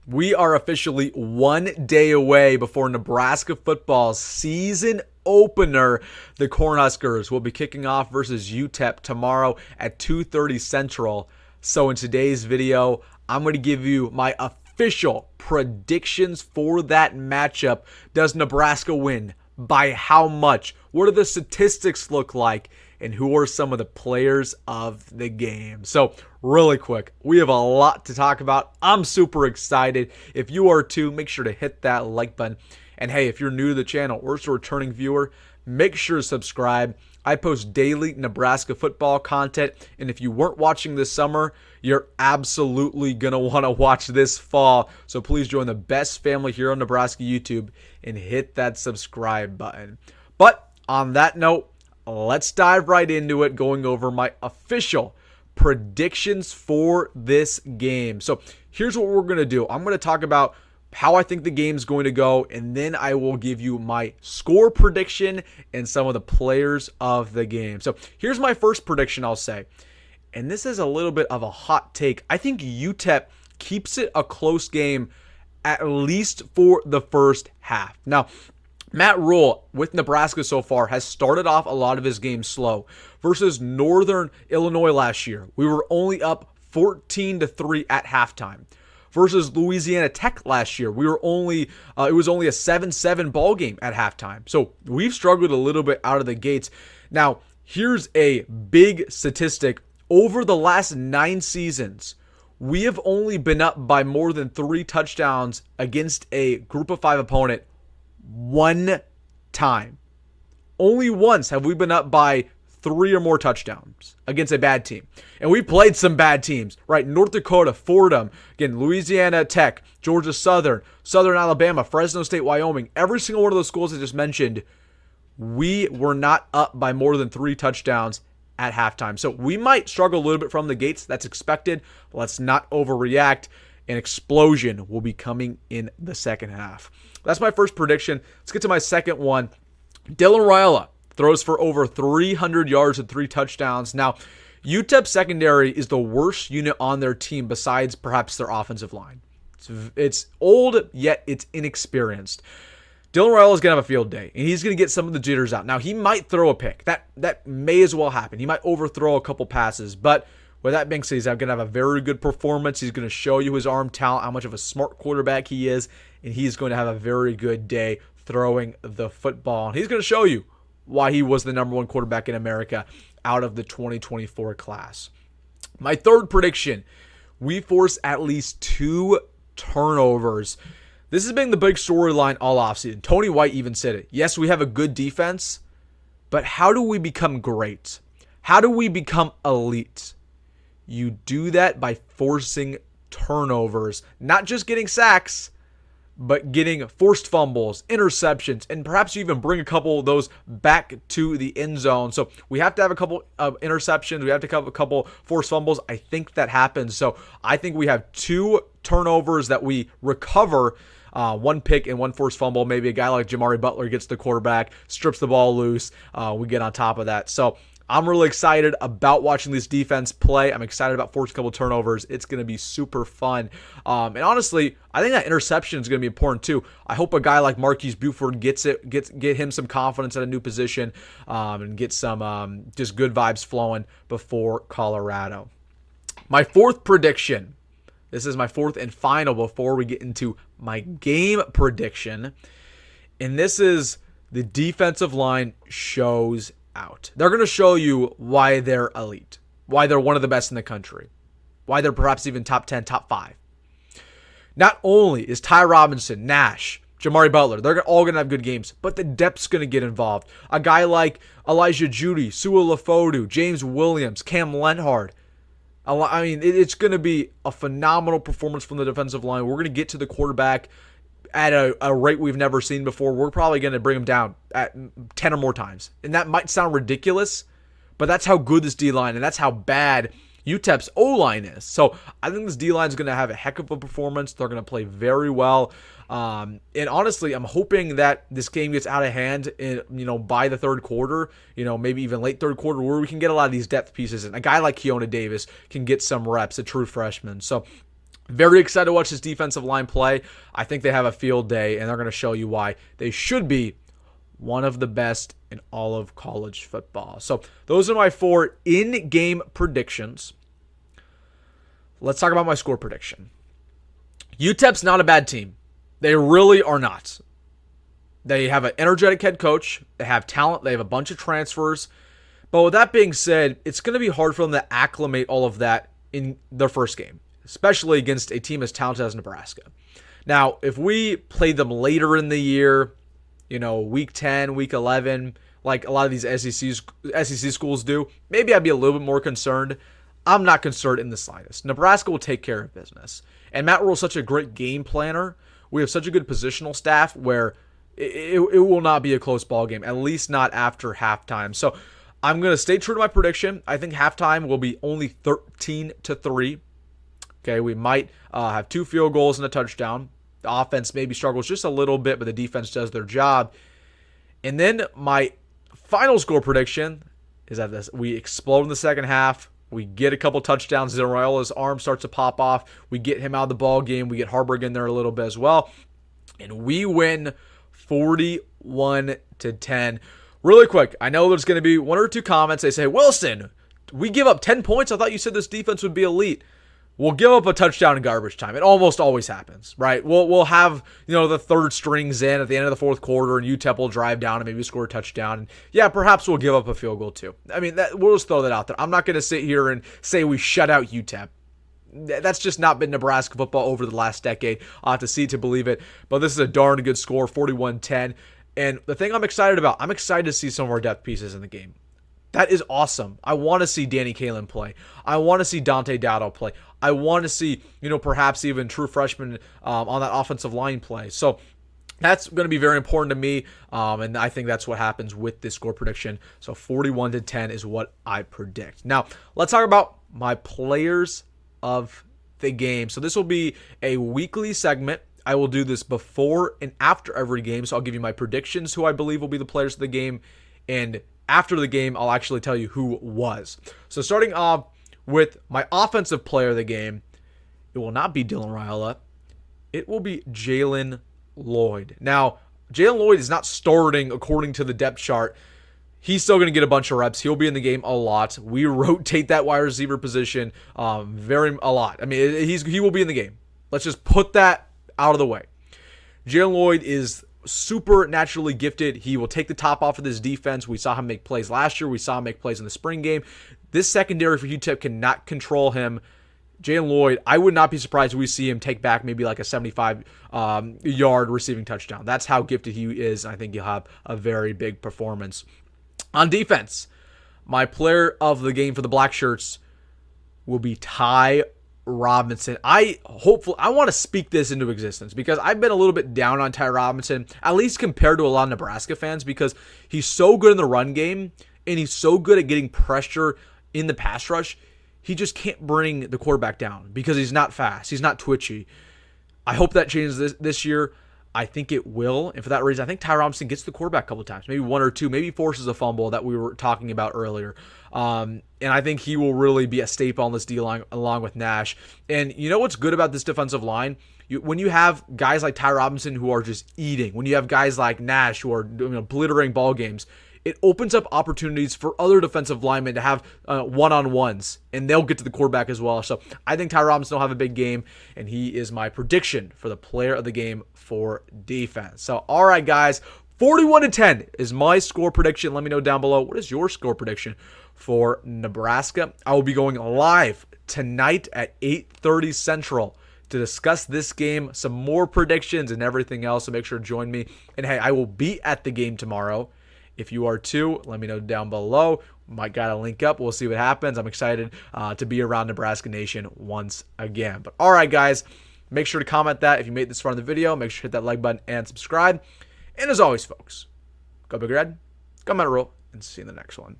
We are officially 1 day away before Nebraska football's season opener. The Cornhuskers will be kicking off versus UTEP tomorrow at 2:30 Central. So in today's video, I'm going to give you my official predictions for that matchup. Does Nebraska win? By how much? What do the statistics look like? And who are some of the players of the game? So really quick, we have a lot to talk about. I'm super excited. If you are too, make sure to hit that like button. And hey, if you're new to the channel or just a returning viewer, make sure to subscribe. I post daily Nebraska football content, and if you weren't watching this summer, you're absolutely going to want to watch this fall. So please join the best family here on Nebraska YouTube and hit that subscribe button. But on that note, let's dive right into it, going over my official predictions for this game. So here's what we're going to do. I'm going to talk about how I think the game's going to go, and then I will give you my score prediction and some of the players of the game. So here's my first prediction I'll say, and this is a little bit of a hot take. I think UTEP keeps it a close game at least for the first half. Now, Matt Rhule with Nebraska so far has started off a lot of his games slow. Versus Northern Illinois last year, we were only up 14-3 at halftime. Versus Louisiana Tech last year, we were only it was only a 7-7 ball game at halftime. So we've struggled a little bit out of the gates. Now, here's a big statistic. Over the last 9 seasons, we have only been up by more than 3 touchdowns against a group of 5 opponent one time. Only once have we been up by 3 or more touchdowns against a bad team. And we played some bad teams, right? North Dakota, Fordham, again, Louisiana Tech, Georgia Southern, Southern Alabama, Fresno State, Wyoming. Every single one of those schools I just mentioned, we were not up by more than 3 touchdowns at halftime. So we might struggle a little bit from the gates. That's expected. Let's not overreact. An explosion will be coming in the second half. That's my first prediction. Let's get to my second one. Dylan Raiola throws for over 300 yards and 3 touchdowns. Now, UTEP secondary is the worst unit on their team besides perhaps their offensive line. It's old, yet it's inexperienced. Dylan Raiola is going to have a field day, and he's going to get some of the jitters out. Now, he might throw a pick. That may as well happen. He might overthrow a couple passes, but with that being said, he's going to have a very good performance. He's going to show you his arm talent, how much of a smart quarterback he is, and he's going to have a very good day throwing the football. And he's going to show you why he was the number 1 quarterback in America out of the 2024 class. My third prediction, we force at least 2 turnovers. This has been the big storyline all offseason. Tony White even said it. Yes, we have a good defense, but how do we become great? How do we become elite? You do that by forcing turnovers, not just getting sacks, but getting forced fumbles, interceptions, and perhaps you even bring a couple of those back to the end zone. So we have to have a couple of interceptions. We have to have a couple forced fumbles. I think that happens. So I think we have 2 turnovers that we recover, 1 pick and 1 forced fumble. Maybe a guy like Jamari Butler gets the quarterback, strips the ball loose. We get on top of that. So I'm really excited about watching this defense play. I'm excited about forcing a couple turnovers. It's going to be super fun. And honestly, I think that interception is going to be important too. I hope a guy like Marquise Buford get him some confidence at a new position, and get some just good vibes flowing before Colorado. My fourth prediction. This is my fourth and final before we get into my game prediction. And this is the defensive line shows out. They're going to show you why they're elite, why they're one of the best in the country, why they're perhaps even top 10, top 5. Not only is Ty Robinson, Nash, Jamari Butler, they're all going to have good games, but the depth's going to get involved. A guy like Elijah Judy, Sua Lafodu, James Williams, Cam Lenhard. I mean, it's going to be a phenomenal performance from the defensive line. We're going to get to the quarterback at a rate we've never seen before. We're probably going to bring him down at 10 or more times. And that might sound ridiculous, but that's how good this D-line and that's how bad UTEP's O-line is. So I think this D-line is going to have a heck of a performance. They're going to play very well. And honestly, I'm hoping that this game gets out of hand by the third quarter, maybe even late third quarter, where we can get a lot of these depth pieces. And a guy like Keona Davis can get some reps, a true freshman. So Very excited to watch this defensive line play. I think they have a field day, and they're going to show you why they should be one of the best in all of college football. So those are my 4 in-game predictions. Let's talk about my score prediction. UTEP's not a bad team. They really are not. They have an energetic head coach. They have talent. They have a bunch of transfers. But with that being said, it's going to be hard for them to acclimate all of that in their first game, especially against a team as talented as Nebraska. Now, if we played them later in the year, week 10, week 11, like a lot of these SEC schools do, maybe I'd be a little bit more concerned. I'm not concerned in the slightest. Nebraska will take care of business. And Matt Rhule is such a great game planner. We have such a good positional staff where it will not be a close ball game, at least not after halftime. So I'm going to stay true to my prediction. I think halftime will be only 13-3. Okay, we might have 2 field goals and a touchdown. The offense maybe struggles just a little bit, but the defense does their job. And then my final score prediction is that we explode in the second half. We get a couple touchdowns. Raiola's arm starts to pop off. We get him out of the ball game. We get Hoiberg in there a little bit as well. And we win 41-10. Really quick, I know there's going to be 1 or 2 comments. They say, Wilson, we give up 10 points? I thought you said this defense would be elite. We'll give up a touchdown in garbage time. It almost always happens, right? We'll have, the third strings in at the end of the fourth quarter, and UTEP will drive down and maybe score a touchdown. And yeah, perhaps we'll give up a field goal too. I mean, we'll just throw that out there. I'm not going to sit here and say we shut out UTEP. That's just not been Nebraska football over the last decade. I'll have to see to believe it. But this is a darn good score, 41-10. And the thing I'm excited about, I'm excited to see some of our depth pieces in the game. That is awesome. I want to see Danny Kalen play. I want to see Dante Dowdle play. I want to see, perhaps even true freshmen on that offensive line play. So that's going to be very important to me, and I think that's what happens with this score prediction. So 41-10 is what I predict. Now, let's talk about my players of the game. So this will be a weekly segment. I will do this before and after every game. So I'll give you my predictions, who I believe will be the players of the game, and after the game, I'll actually tell you who was. So starting off with my offensive player of the game, it will not be Dylan Raiola. It will be Jalen Lloyd. Now, Jalen Lloyd is not starting according to the depth chart. He's still going to get a bunch of reps. He'll be in the game a lot. We rotate that wide receiver position a lot. I mean, he will be in the game. Let's just put that out of the way. Jalen Lloyd is super naturally gifted. He will take the top off of this defense. We saw him make plays last year. We saw him make plays in the spring game. This secondary for UTEP cannot control him. Jalen Lloyd, I would not be surprised if we see him take back maybe like a 75-yard receiving touchdown. That's how gifted he is. I think he'll have a very big performance. On defense, my player of the game for the Black Shirts will be Ty Robinson. I want to speak this into existence because I've been a little bit down on Ty Robinson, at least compared to a lot of Nebraska fans, because he's so good in the run game and he's so good at getting pressure in the pass rush. He just can't bring the quarterback down because he's not fast. He's not twitchy. I hope that changes this year. I think it will. And for that reason, I think Ty Robinson gets the quarterback a couple times, maybe 1 or 2, maybe forces a fumble that we were talking about earlier. And I think he will really be a staple on this D-line along with Nash. And you know what's good about this defensive line? When you have guys like Ty Robinson who are just eating, when you have guys like Nash who are obliterating ball games, it opens up opportunities for other defensive linemen to have one-on-ones, and they'll get to the quarterback as well. So I think Ty Robinson will have a big game, and he is my prediction for the player of the game for defense. So, all right, guys, 41-10 is my score prediction. Let me know down below, what is your score prediction for Nebraska? I will be going live tonight at 8:30 Central to discuss this game, some more predictions and everything else, so make sure to join me. And hey, I will be at the game tomorrow. If you are too, let me know down below. Might got to link up. We'll see what happens. I'm excited to be around Nebraska Nation once again. But all right, guys, make sure to comment that if you made this far in the video. Make sure to hit that like button and subscribe. And as always, folks, go Big Red, go Matt Rhule, and see you in the next one.